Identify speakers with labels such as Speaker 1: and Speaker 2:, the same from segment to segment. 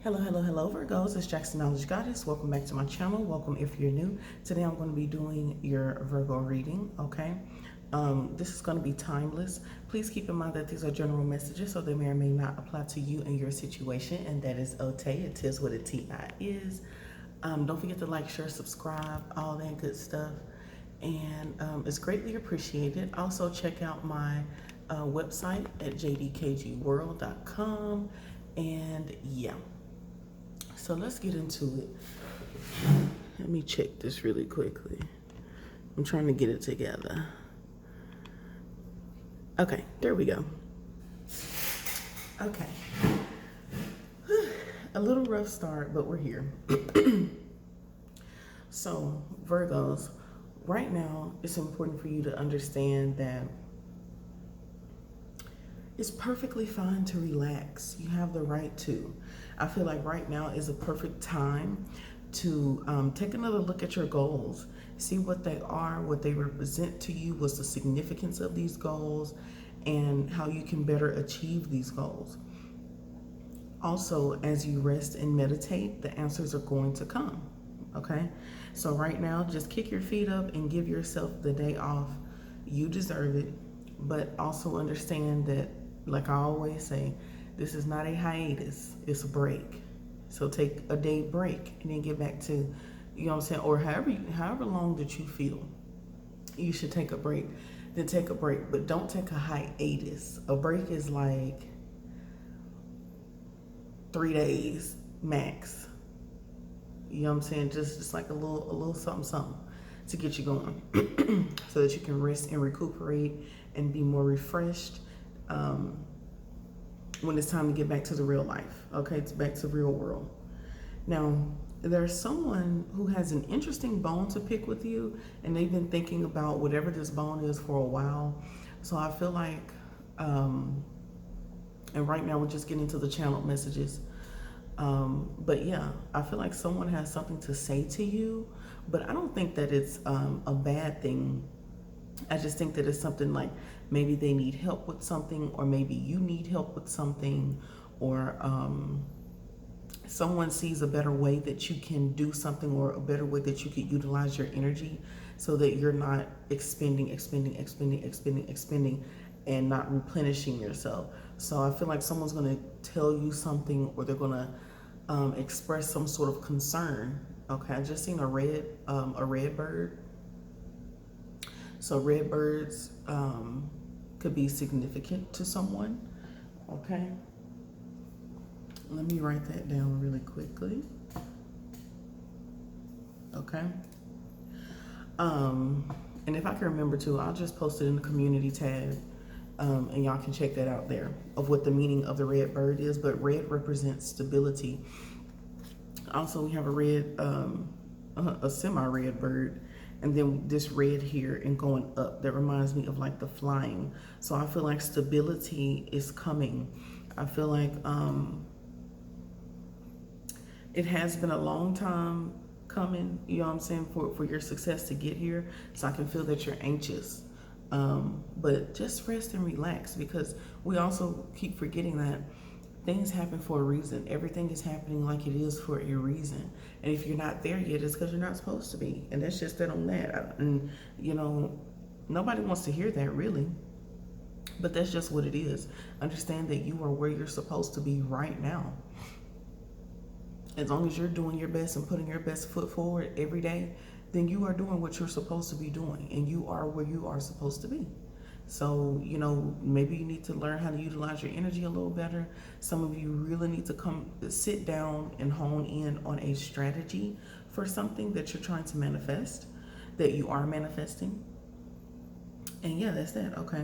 Speaker 1: Hello, Virgos. It's JaxDaGoddess. Welcome back to my channel. Welcome if you're new. Today I'm going to be doing your Virgo reading, okay? This is going to be timeless. Please keep in mind that these are general messages, so they may or may not apply to you and your situation, and that is okay. It is what a TI is. Don't forget to like, share, subscribe, all that good stuff, and it's greatly appreciated. Also, check out my website at JDKGWORLD.com, and yeah. So let's get into it. Let me check this really quickly. I'm trying to get it together. Okay, there we go. Okay. A little rough start, but we're here. So, Virgos, right now, it's important for you to understand that it's perfectly fine to relax. You have the right to. I feel like right now is a perfect time to take another look at your goals. See what they are, what they represent to you, what's the significance of these goals, and how you can better achieve these goals. Also, as you rest and meditate, the answers are going to come, okay? So right now, just kick your feet up and give yourself the day off. You deserve it, but also understand that, like I always say, this is not a hiatus, it's a break. So take a day break and then get back to, you know what I'm saying, or however long that you feel you should take a break, then take a break, but don't take a hiatus. A break is like 3 days max. You know what I'm saying? Just like a little something to get you going so that you can rest and recuperate and be more refreshed when it's time to get back to the real life, okay? It's back to the real world. Now, there's someone who has an interesting bone to pick with you, and they've been thinking about whatever this bone is for a while. So I feel like, and right now we're just getting to the channel messages. But yeah, I feel like someone has something to say to you, but I don't think that it's a bad thing. I just think that it's something like maybe they need help with something, or maybe you need help with something, or someone sees a better way that you can do something, or a better way that you could utilize your energy so that you're not expending and not replenishing yourself. So I feel like someone's going to tell you something, or they're going to express some sort of concern. Okay, I just seen a red bird. So red birds could be significant to someone, okay? Let me write that down really quickly, okay? And if I can remember to, I'll just post it in the community tab, and y'all can check that out there, of what the meaning of the red bird is, but red represents stability. Also, we have a red, a semi-red bird, and then this red here and going up, that reminds me of like the flying. So I feel like stability is coming. I feel like it has been a long time coming, you know what I'm saying, for your success to get here. So I can feel that you're anxious. But just rest and relax, because we also keep forgetting that things happen for a reason. Everything is happening like it is for a reason. And if you're not there yet, it's because you're not supposed to be. And that's just that on that. And, you know, nobody wants to hear that, really. But that's just what it is. Understand that you are where you're supposed to be right now. As long as you're doing your best and putting your best foot forward every day, then you are doing what you're supposed to be doing. And you are where you are supposed to be. So, you know, maybe you need to learn how to utilize your energy a little better. Some of you really need to sit down and hone in on a strategy for something that you're trying to manifest, that you are manifesting. And yeah, that's that, okay?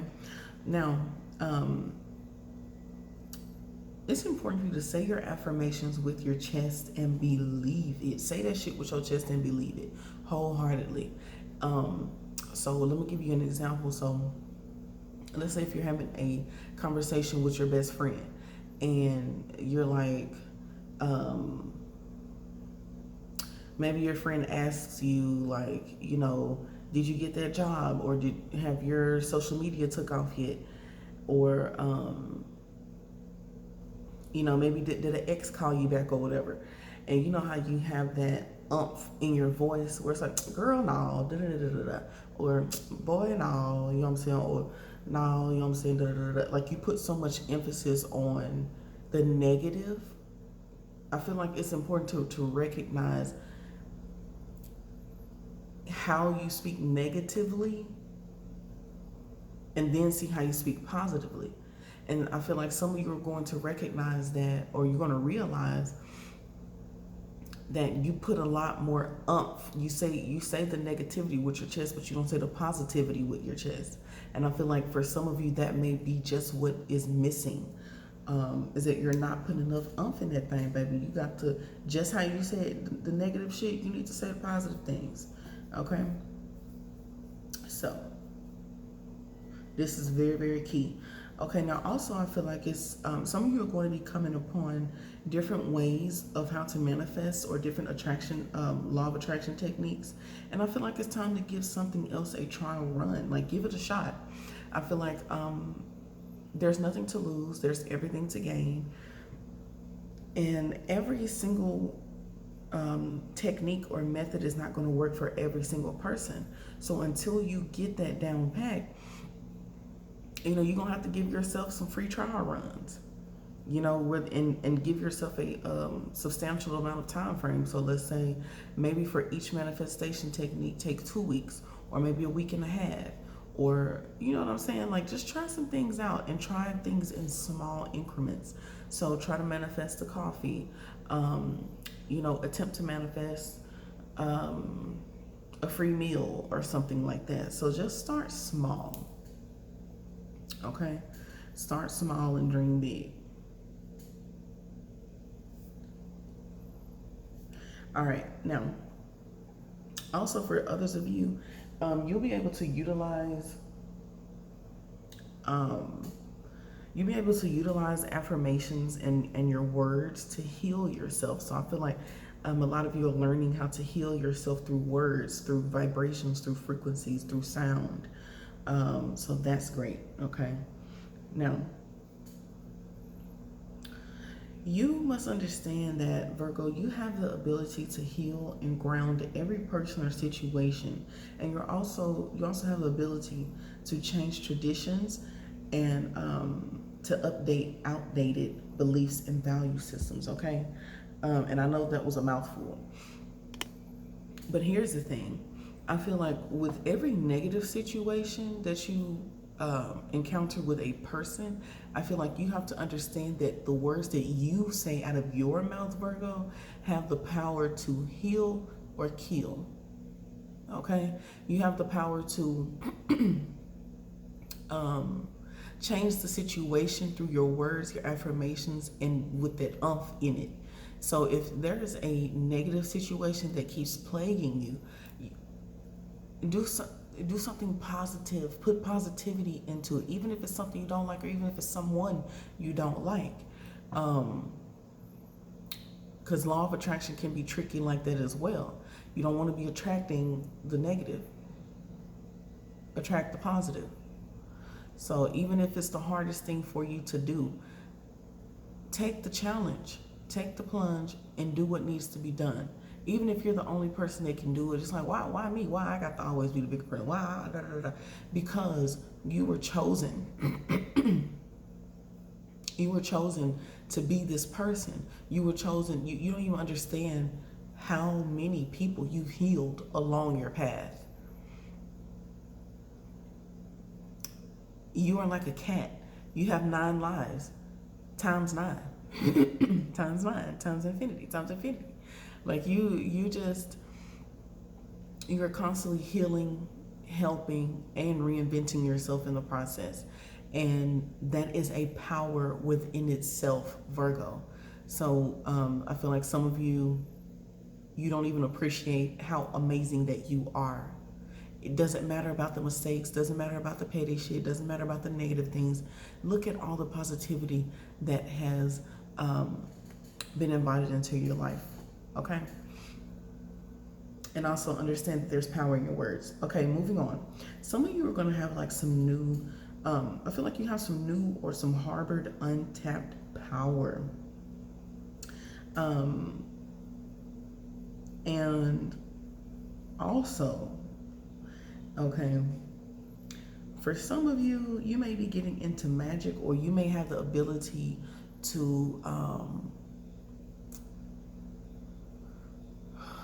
Speaker 1: Now, it's important for you to say your affirmations with your chest and believe it. Say that shit with your chest and believe it wholeheartedly. So let me give you an example. So let's say if you're having a conversation with your best friend and you're like, maybe your friend asks you like, you know, did you get that job, or have your social media took off yet? Or, You know, maybe did an ex call you back or whatever, and you know how you have that umph in your voice where it's like, girl, no, da da da da da, or boy, no, you know what I'm saying, or no, you know what I'm saying, da da da da. Like you put so much emphasis on the negative. I feel like it's important to recognize how you speak negatively and then see how you speak positively. And I feel like some of you are going to recognize that, or you're going to realize that you put a lot more umph. You say the negativity with your chest, but you don't say the positivity with your chest. And I feel like for some of you that may be just what is missing. Is that you're not putting enough umph in that thing, baby. You got to, just how you said the negative shit, you need to say the positive things. Okay? So, this is very, very key. Okay, now also I feel like it's, some of you are going to be coming upon different ways of how to manifest or different attraction, law of attraction techniques. And I feel like it's time to give something else a trial run. Like, give it a shot. I feel like there's nothing to lose. There's everything to gain. And every single technique or method is not going to work for every single person. So until you get that down pat, you know, you're going to have to give yourself some free trial runs, you know, and give yourself a substantial amount of time frame. So let's say maybe for each manifestation technique, take 2 weeks or maybe a week and a half, or, you know what I'm saying? Like, just try some things out and try things in small increments. So try to manifest the coffee, you know, attempt to manifest a free meal or something like that. So just start small. Okay, start small and dream big. All right, now, also for others of you, you'll be able to utilize, affirmations and your words to heal yourself. So I feel like a lot of you are learning how to heal yourself through words, through vibrations, through frequencies, through sound. So that's great. Okay. Now, you must understand that, Virgo, you have the ability to heal and ground every person or situation. And you also have the ability to change traditions and to update outdated beliefs and value systems. Okay. And I know that was a mouthful, but here's the thing. I feel like with every negative situation that you encounter with a person, I feel like you have to understand that the words that you say out of your mouth, Virgo, have the power to heal or kill. Okay? You have the power to change the situation through your words, your affirmations, and with that umph in it. So if there is a negative situation that keeps plaguing you, do something positive. Put positivity into it, even if it's something you don't like, or even if it's someone you don't like. Because law of attraction can be tricky like that as well. You don't want to be attracting the negative. Attract the positive. So even if it's the hardest thing for you to do, take the challenge, take the plunge, and do what needs to be done. Even if you're the only person that can do it, it's like, why me? Why I got to always be the bigger person? Why? Da, da, da. Because you were chosen. You were chosen to be this person. You were chosen. You don't even understand how many people you've healed along your path. You are like a cat. You have 9 lives, times 9, times 9, times infinity, times infinity. Like you are constantly healing, helping, and reinventing yourself in the process. And that is a power within itself, Virgo. So I feel like some of you don't even appreciate how amazing that you are. It doesn't matter about the mistakes, doesn't matter about the petty shit, doesn't matter about the negative things. Look at all the positivity that has been invited into your life. Okay? And also understand that there's power in your words. Okay, moving on. Some of you are going to have like some new, I feel like you have some new or some harbored untapped power. Um, and also, okay, for some of you, you may be getting into magic, or you may have the ability to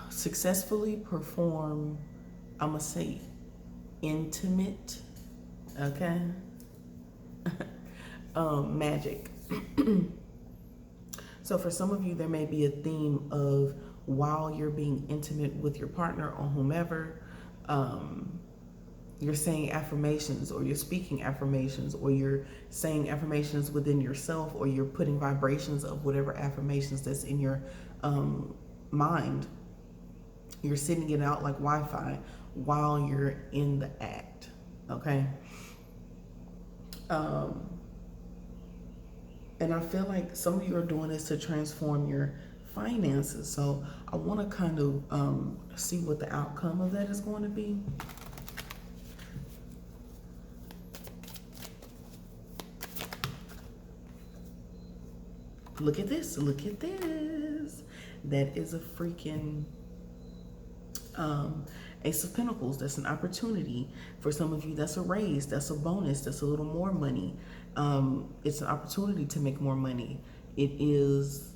Speaker 1: successfully perform, I'm gonna say, intimate, okay, magic. So for some of you, there may be a theme of, while you're being intimate with your partner or whomever, you're saying affirmations, or you're speaking affirmations, or you're saying affirmations within yourself, or you're putting vibrations of whatever affirmations that's in your mind. You're sending it out like Wi-Fi while you're in the act, okay? And I feel like some of you are doing this to transform your finances. So I want to kind of see what the outcome of that is going to be. Look at this, look at this. That is a freaking Ace of Pentacles. That's an opportunity. For some of you, that's a raise, that's a bonus, that's a little more money. It's an opportunity to make more money. It is,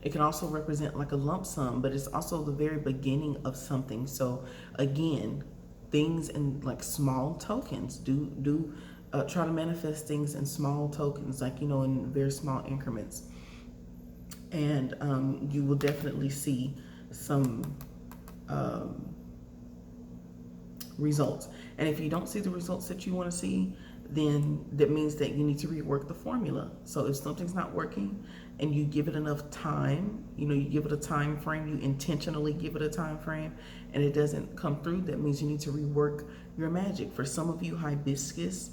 Speaker 1: it can also represent like a lump sum, but it's also the very beginning of something. So again, things in like small tokens. Try to manifest things in small tokens, like, you know, in very small increments. And you will definitely see some results. And if you don't see the results that you want to see, then that means that you need to rework the formula. So if something's not working and you give it enough time, you know, you give it a time frame, you intentionally give it a time frame, and it doesn't come through, that means you need to rework your magic. For some of you, hibiscus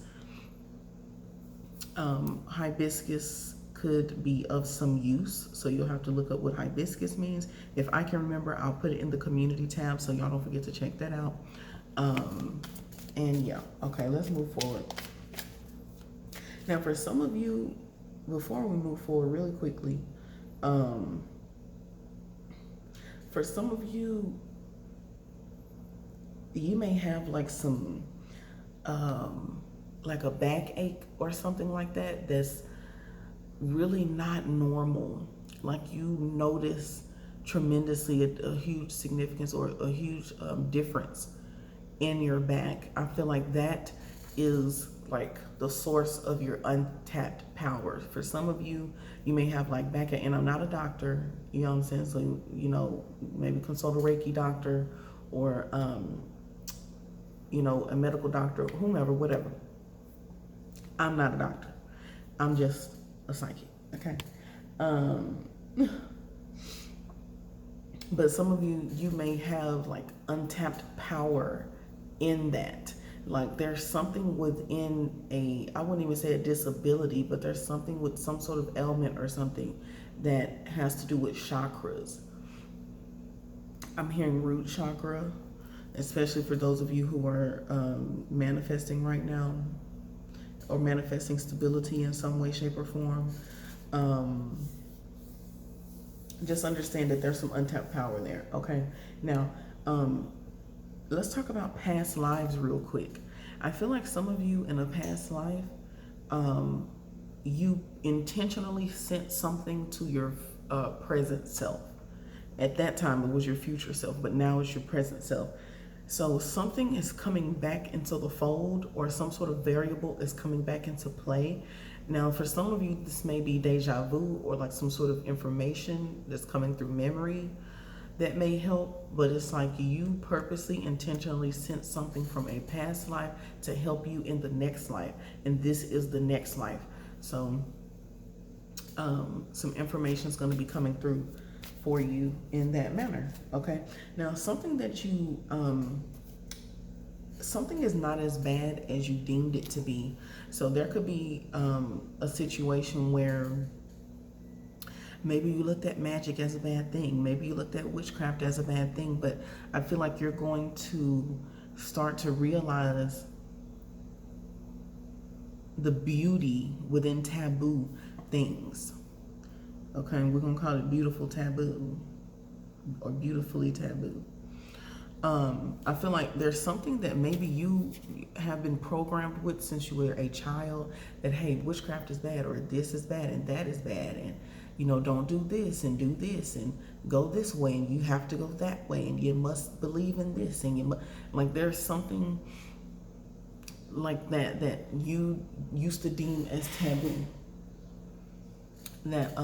Speaker 1: could be of some use, so you'll have to look up what hibiscus means. If I can remember, I'll put it in the community tab, so y'all don't forget to check that out. And yeah, okay, let's move forward. Now, for some of you, before we move forward really quickly, for some of you, you may have like some, like a backache or something like that, that's really not normal. Like you notice tremendously a huge significance or a huge difference in your back. I feel like that is like the source of your untapped power. For some of you, you may have like backache, and I'm not a doctor, you know what I'm saying? So, you know, maybe consult a Reiki doctor, or, you know, a medical doctor, whomever, whatever. I'm not a doctor. I'm just a psychic, okay? But some of you, you may have like untapped power in that. Like there's something within I wouldn't even say a disability, but there's something with some sort of ailment or something that has to do with chakras. I'm hearing root chakra, especially for those of you who are manifesting right now, or manifesting stability in some way, shape, or form. Just understand that there's some untapped power there, okay? Now, let's talk about past lives real quick. I feel like some of you in a past life, you intentionally sent something to your present self. At that time, it was your future self, but now it's your present self. So something is coming back into the fold, or some sort of variable is coming back into play. Now, for some of you, this may be deja vu, or like some sort of information that's coming through memory that may help, but it's like you purposely, intentionally sent something from a past life to help you in the next life, and this is the next life. So some information is going to be coming through for you in that manner, okay? Now, something that you, something is not as bad as you deemed it to be. So there could be a situation where maybe you looked at magic as a bad thing. Maybe you looked at witchcraft as a bad thing, but I feel like you're going to start to realize the beauty within taboo things. Okay, we're gonna call it beautiful taboo or beautifully taboo. I feel like there's something that maybe you have been programmed with since you were a child, that hey, witchcraft is bad, or this is bad and that is bad, and you know, don't do this and do this and go this way and you have to go that way and you must believe in this and you must, like there's something like that you used to deem as taboo, that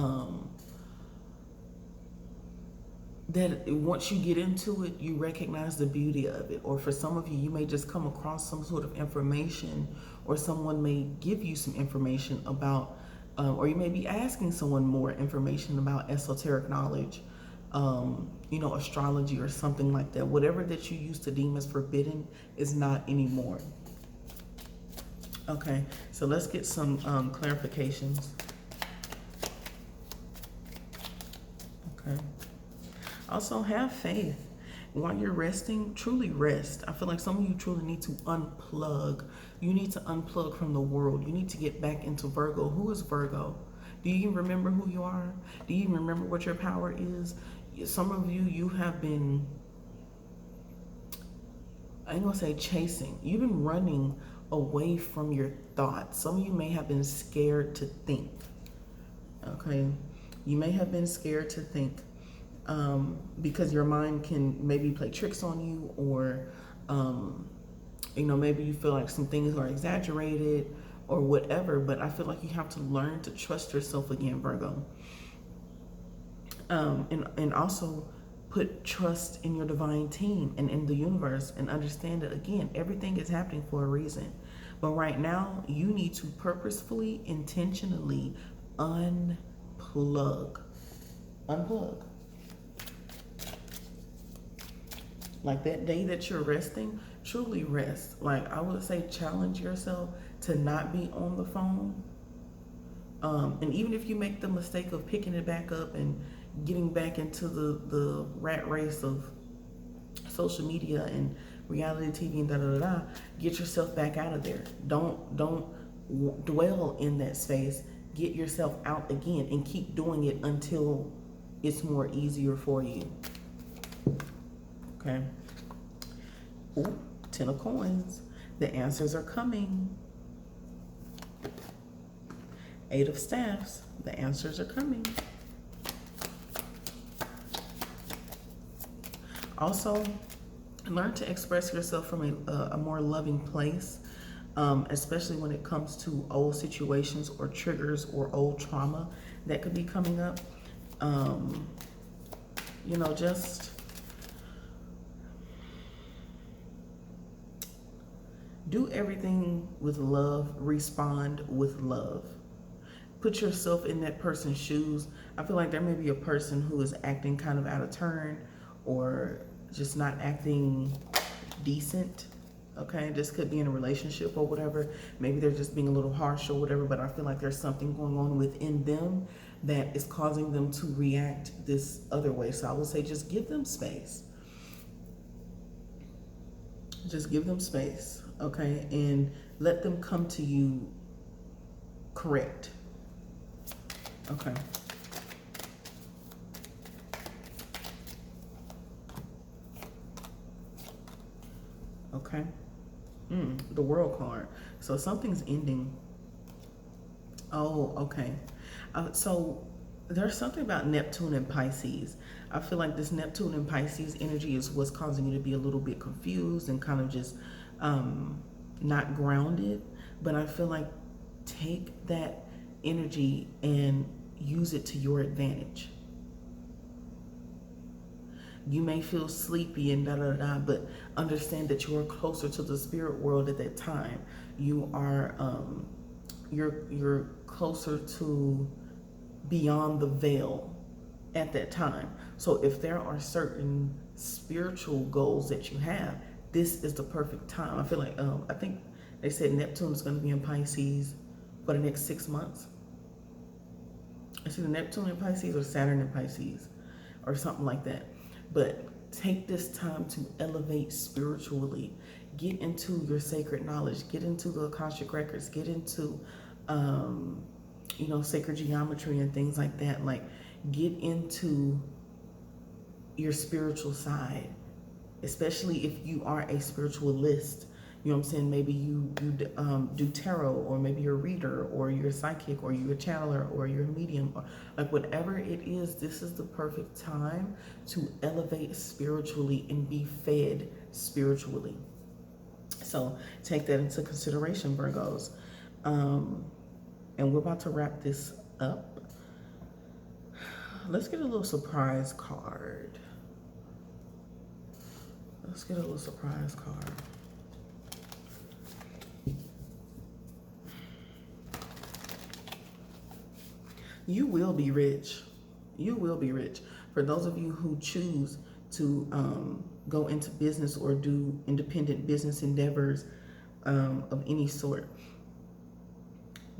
Speaker 1: that once you get into it, you recognize the beauty of it. Or for some of you, you may just come across some sort of information, or someone may give you some information about, or you may be asking someone more information about esoteric knowledge, you know, astrology or something like that. Whatever that you used to deem as forbidden is not anymore. Okay, so let's get some clarifications. Okay. Also, have faith. While you're resting, truly rest. I feel like some of you truly need to unplug. You need to unplug from the world. You need to get back into Virgo. Who is Virgo? Do you even remember who you are? Do you even remember what your power is? Some of you, you have been, I ain't gonna say chasing. You've been running away from your thoughts. Some of you may have been scared to think. Okay? You may have been scared to think. Because your mind can maybe play tricks on you, or you know, maybe you feel like some things are exaggerated or whatever, but I feel like you have to learn to trust yourself again, Virgo. And also put trust in your divine team and in the universe, and understand that again, everything is happening for a reason. But right now, you need to purposefully, intentionally unplug. Unplug. Like that day that you're resting, truly rest. Like I would say, challenge yourself to not be on the phone. And even if you make the mistake of picking it back up and getting back into the rat race of social media and reality TV and da-da-da-da, get yourself back out of there. Don't dwell in that space. Get yourself out again and keep doing it until it's more easier for you. Okay. Ooh, 10 of coins. The answers are coming. 8 of staffs. The answers are coming. Also, learn to express yourself from a more loving place, especially when it comes to old situations or triggers or old trauma that could be coming up. You know, just do everything with love, respond with love. Put yourself in that person's shoes. I feel like there may be a person who is acting kind of out of turn or just not acting decent. Okay, this could be in a relationship or whatever. Maybe they're just being a little harsh or whatever, but I feel like there's something going on within them that is causing them to react this other way. So I would say just give them space. Just give them space, okay? And let them come to you correct. Okay. Okay. The World card. So something's ending. Oh, okay. So there's something about Neptune and Pisces. I feel like this Neptune and Pisces energy is what's causing you to be a little bit confused and kind of just not grounded. But I feel like take that energy and use it to your advantage. You may feel sleepy and da-da-da, but understand that you are closer to the spirit world at that time. You are, you're closer to beyond the veil at that time. So if there are certain spiritual goals that you have, this is the perfect time. I feel like, I think they said Neptune is going to be in Pisces for the next 6 months. It's either Neptune in Pisces or Saturn in Pisces or something like that. But take this time to elevate spiritually. Get into your sacred knowledge. Get into the Akashic records. Get into you know, sacred geometry and things like that. Like, get into your spiritual side, especially if you are a spiritualist. You know what I'm saying? Maybe you do tarot, or maybe you're a reader, or you're a psychic, or you're a channeler, or you're a medium, or like whatever it is. This is the perfect time to elevate spiritually and be fed spiritually. So take that into consideration, Virgos. And we're about to wrap this up. Let's get a little surprise card. Let's get a little surprise card. You will be rich. You will be rich. For those of you who choose to go into business or do independent business endeavors of any sort,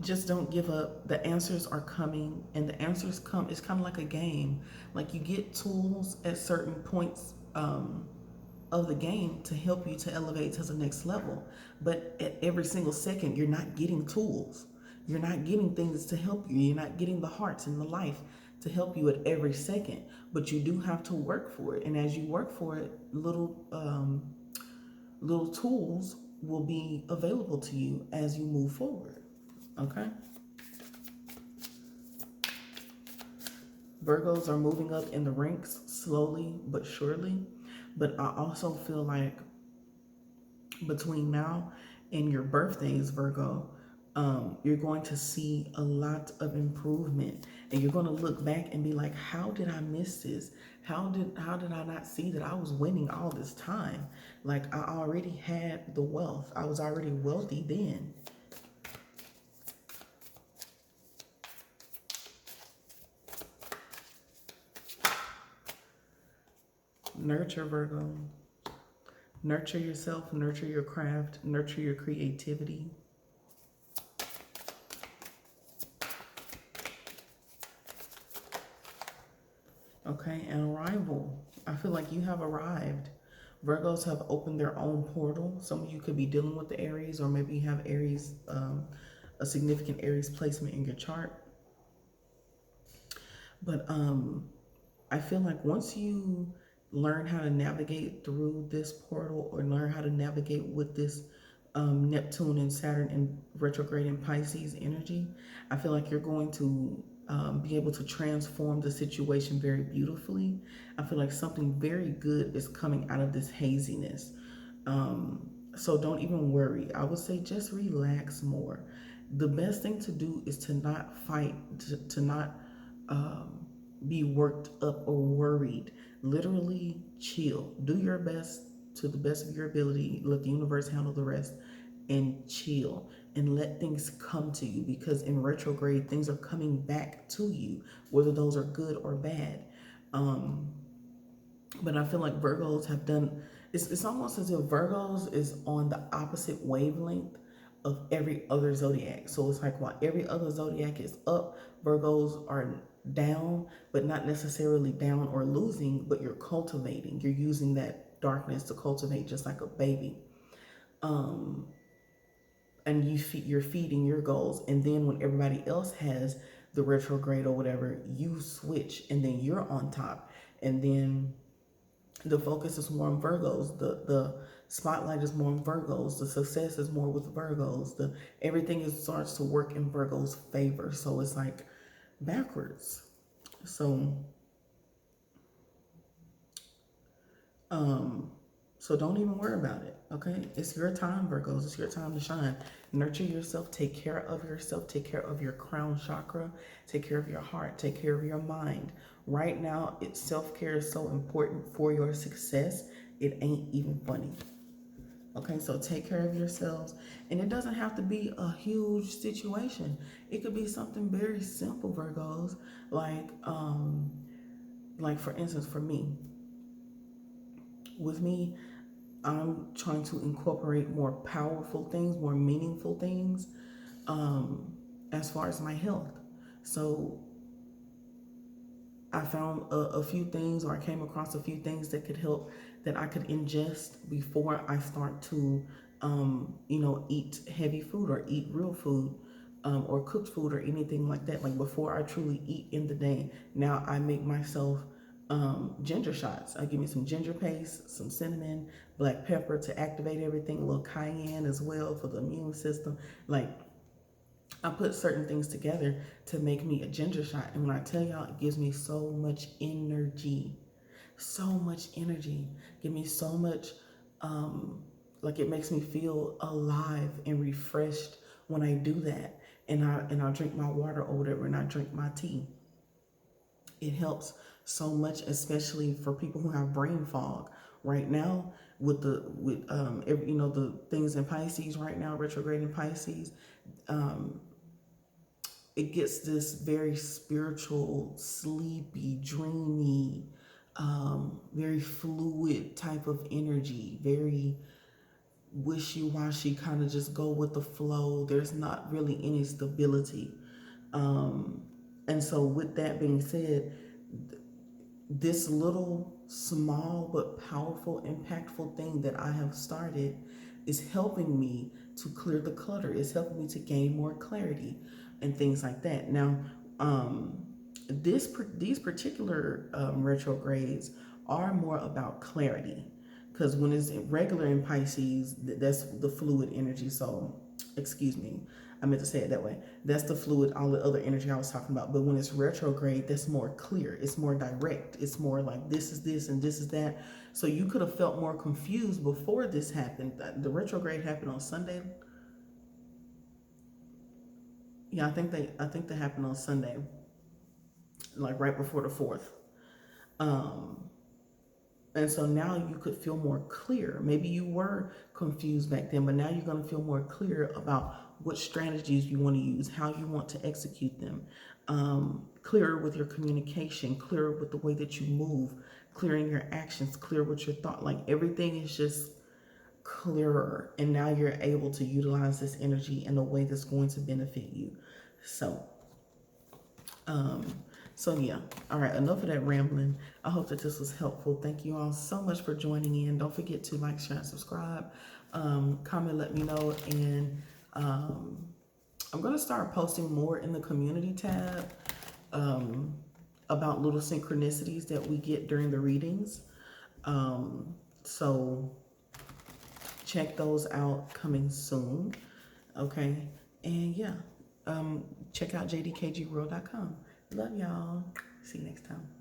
Speaker 1: just don't give up. The answers are coming, and the answers come. It's kind of like a game. Like, you get tools at certain points of the game to help you to elevate to the next level. But at every single second, you're not getting tools. You're not getting things to help you. You're not getting the hearts and the life to help you at every second. But you do have to work for it. And as you work for it, little tools will be available to you as you move forward. Okay? Virgos are moving up in the ranks slowly but surely. But I also feel like between now and your birthdays, Virgo, you're going to see a lot of improvement, and you're going to look back and be like, how did I miss this? How did I not see that I was winning all this time? Like, I already had the wealth. I was already wealthy then. Nurture, Virgo. Nurture yourself, nurture your craft, nurture your creativity. Okay, and arrival. I feel like you have arrived. Virgos have opened their own portal. Some of you could be dealing with the Aries, or maybe you have Aries, a significant Aries placement in your chart. But I feel like once you learn how to navigate through this portal, or learn how to navigate with this Neptune and Saturn and retrograde in Pisces energy, I feel like you're going to be able to transform the situation very beautifully. I feel like something very good is coming out of this haziness. So don't even worry. I would say just relax more. The best thing to do is to not fight, to not be worked up or worried. Literally chill. Do your best to the best of your ability. Let the universe handle the rest, and chill and let things come to you, because in retrograde things are coming back to you, whether those are good or bad. But I feel like Virgos have done, it's almost as if Virgos is on the opposite wavelength of every other zodiac. So it's like, while every other zodiac is up, Virgos are down, but not necessarily down or losing, but you're cultivating. You're using that darkness to cultivate, just like a baby. And you're feeding your goals. And then when everybody else has the retrograde or whatever, you switch, and then you're on top. And then the focus is more on Virgos. The spotlight is more on Virgos. The success is more with Virgos. Everything starts to work in Virgo's favor. So it's like backwards. So don't even worry about it, okay? It's your time, Virgos. It's your time to shine. Nurture yourself. Take care of yourself. Take care of your crown chakra. Take care of your heart. Take care of your mind. Right now, self-care is so important for your success. It ain't even funny. Okay, so take care of yourselves. And it doesn't have to be a huge situation. It could be something very simple, Virgos. Like for instance, for me, with me, I'm trying to incorporate more powerful things, more meaningful things, as far as my health. So I found a few things, or I came across a few things that could help, that I could ingest before I start to, eat heavy food or eat real food. or cooked food or anything like that. Like before I truly eat in the day, now I make myself ginger shots. I give me some ginger paste, some cinnamon, black pepper to activate everything, a little cayenne as well for the immune system. Like I put certain things together to make me a ginger shot. And when I tell y'all, it gives me so much energy. So much energy. Give me so much, like it makes me feel alive and refreshed when I do that. And I drink my water or whatever, and I drink my tea. It helps so much, especially for people who have brain fog right now with the things in Pisces right now, retrograde in Pisces. It gets this very spiritual, sleepy, dreamy, very fluid type of energy, very wishy-washy, kind of just go with the flow. There's not really any stability. And so with that being said, this little small but powerful, impactful thing that I have started is helping me to clear the clutter. It's helping me to gain more clarity and things like that. Now, these particular retrogrades are more about clarity, because when it's regular in Pisces, that's the fluid energy. So, excuse me, I meant to say it that way. That's the fluid, all the other energy I was talking about. But when it's retrograde, that's more clear. It's more direct. It's more like this is this and this is that. So you could have felt more confused before this happened. The retrograde happened on Sunday. Yeah, I think they happened on Sunday, like right before the 4th. And so now you could feel more clear. Maybe you were confused back then, but now you're going to feel more clear about what strategies you want to use, how you want to execute them. Clearer with your communication, clearer with the way that you move, clearing your actions, clear with your thought. Like everything is just clearer. And now you're able to utilize this energy in a way that's going to benefit you. So yeah, all right, enough of that rambling. I hope that this was helpful. Thank you all so much for joining in. Don't forget to like, share, and subscribe. Comment, let me know. And I'm going to start posting more in the community tab about little synchronicities that we get during the readings. So check those out coming soon. Okay. And yeah, check out JDKGWORLD.com. Love y'all. See you next time.